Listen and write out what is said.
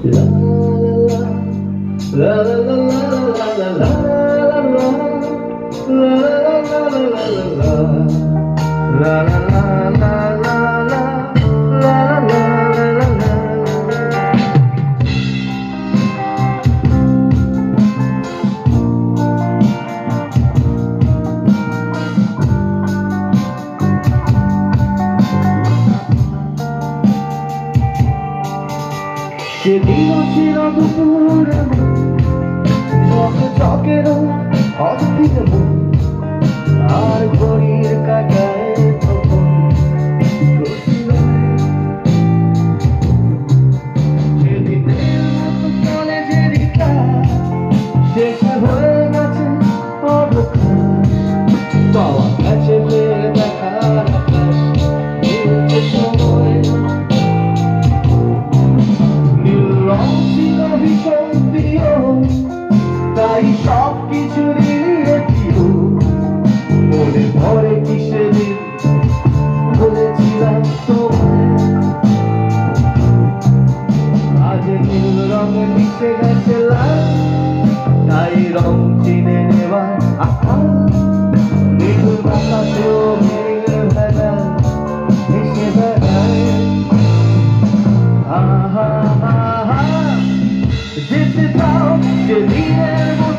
La la la la la la la সেদিনও ছিল দুপুরে ঝকে ঝকের অদ্ভুত আর ঘড়ির কাটায় তখন কলেজের ক্লাস শেষ হয়ে গেছে অবকাশ পাওয়া গেছে ফের দেখার আকাশ সময় ছিল ভীষণ প্রিয় তাই সব কিছু দিয়ে প্রিয় মনে পড়ে কি সেদিন বলেছিলাম তোমায় আজ নীল রঙে মিশে গেছে লাল তাই রং চিনে নেওয়ার আশা নিখুঁত বাতাসেও মেঘে ভেজা ভেসে বেড়ায় আহা যেতে চাও সেদিনের